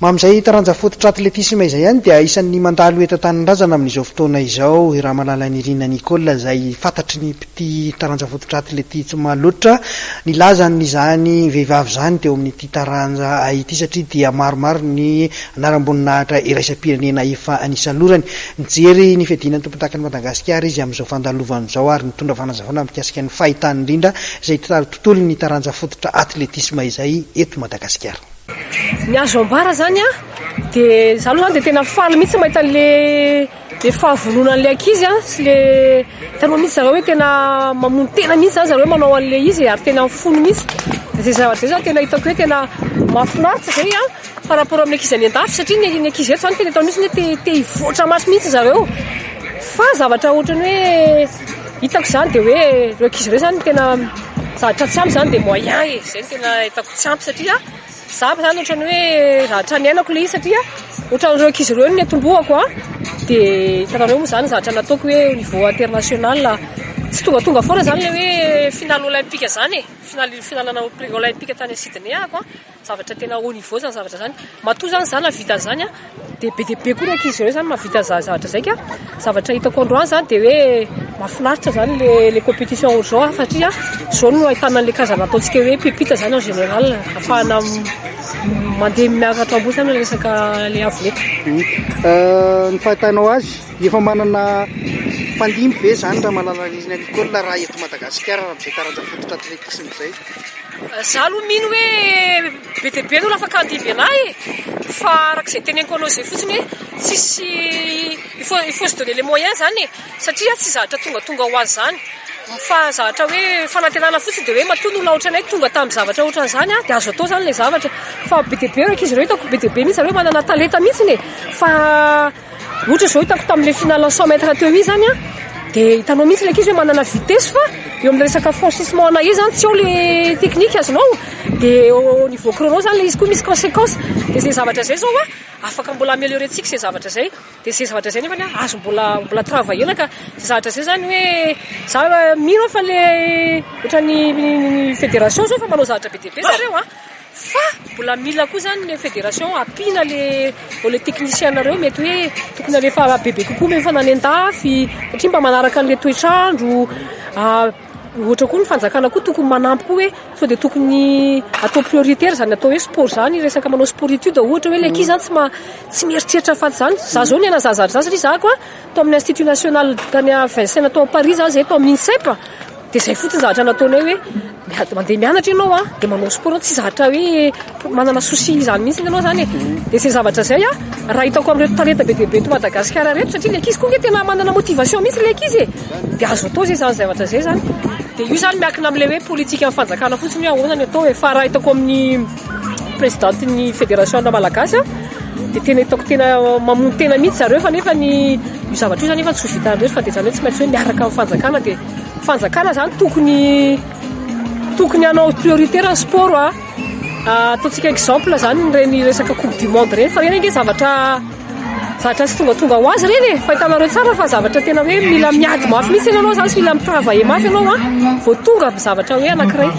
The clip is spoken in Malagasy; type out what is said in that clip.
Mam'izay taranja fototra atletisme izay ihany dia isan'ny mandalo eto Tanindrazana amin'izao fotoana izao i Ramalala Nirina Nicola izay fantatry ny mpity taranja fototra atletisme loatra ny lazan'izany vehivavy izany teo amin'ity taranja ity satria dia maromaro ny anaram-boninahitra iraisam-pirenena efa anisan'olorany. Nijery ny fiadinan'ny tompontakan'i Madagasikara izy amin'izao fandalovana izao ary nitondra fanazavana mikasika ny fahitany indrindra izay tontolo ny taranja fototra atletisme izay eto Madagasikara. Ny azo ambara zany dia za aloha zany dia tena faly mihitsy mahita le fahavononan'le ankizy sy le tena mihitsy zareo hoe tena mamono tena mihitsy zany zareo manao an'le izy ary tena mifono mihitsy dia zay zavatra zay tena hitako hoe tena mahafinaritra zay par rapport amin'ny ankizy any an-dafy satria ny ankizy eto zany tena atao mihitsy te hivoatra maso mihitsy zareo fa zavatra ohatrany hoe hitako zany dia hoe ireo ankizy ireo zany tena zavatra tsy ampy zany dia moyen zay tena hitako tsy ampy satria zava zany ohatrany hoe raha trany ainako le izy satria ohatran'ireo ankizy ireo ny atombohako dia hitanareo moa zany zavatra nataoko hoe au niveau international tsy tonga foana zany le hoe finale olympique zany finalana olympique tany Sydney zavatra tena au niveau zany zavatra zany matoa zany navita zany dia be dia be koa ny ankizy ireo zany mahavita zavatra zay ka zavatra hitako androany zany dia hoe mahafinaritra zany le compétition ohatr'izao satria zao no ahitana an'le karazana ataontsika hoe pépite zany en général ahafahana mandeha miakatra ambony zany resaka le avoleta. Ny fahitanao azy efa manana mpandimby ve zany Ramalala Nirina Nicola raha eto Madagasikara raha amin'izay taranja fototra atletisme izay? Za aloha mino hoe be dia be aloha afaka handimby anahy fa arak'izay teneniko anao izay fotsiny hoe tsisy il faut se donner les moyens zany satria tsy zavatra tonga ho azy zany fa zavatra hoe fanantenana fotsiny dia hoe matoa olona ohatranay tonga tamin'ny zavatra ohatran'izany dia azo atao zany le zavatra fa be dia be ireo ankizy ireo hitako be dia be mihitsy zareo manana talenta mihitsy fa ohatra zao hitako tamin'le finale 100 mètres teo izy zany dia hitanao mihitsy le ankizy hoe manana vitesse fa eo amin'ny resaka franchissement ana izy zany tsy eo le technique azonao dia au niveau chrono zany le izy koa misy conséquence dia zay zavatra zay zao afaka mbola améliorentsika zay zavatra zay dia zay zavatra zay nefany azo mbola travaillena ka zay zavatra zay zany hoe za mino fa le ohatran'ny fédération zao fa manao zavatra be dia be zareo fa mbola mila koa zany le fédération ampina le technicien nareo mety hoe tokony alefa bebe kokoa me fanany an-dafy satria mba manaraka an'le toetrandro ohatra koa ny fanjakana koa tokony manampy koa hoe sao dia tokony atao prioritaire zany atao hoe sport zany resaka manao sport étude ohatra hoe le ankizy zany tsy mieritreritra faty zany za zao ny anazazatra zany satria za koa tao amin'ny institut national tany à Vincennes tao Paris zany zay tao amin'ny INSEP dia zay fotsiny zavatra nataonay hoe mandeha mianatra ianao dia manao sport tsy zavatra hoe manana souci zany mihitsy ianao zany dia zay zavatra zay raha hitako amin'ireo talenta be dia be to Madagasikara reto satria le ankizy koa tena manana motivation mihitsy le ankizy dia azo atao zay zany zavatra zay zany dia io zany miankina amin'ilay hoe politika amin'ny fanjakana fotsiny hoe ahoana ny atao hoe fa raha hitako amin'ny présidente ny fédération malagasy dia tena hitako tena mamono tena mihitsy zareo fa nefa io zavatra io zany efa tsy ho vitan'ireo fa dia zany hoe tsy maintsy hoe miaraka amin'ny fanjakana dia fanjakana zany tokony hanao prioritaire ny sport ataontsika exemple zany reny resaka coupe du monde reny fa reny ange zavatra tsy tonga ho azy reny fa hitanareo tsara fa zavatra tena hoe mila miady mafy mihitsy ianao zany sy mila mitravailler mafy ianao vao tonga zavatra hoe anankiray.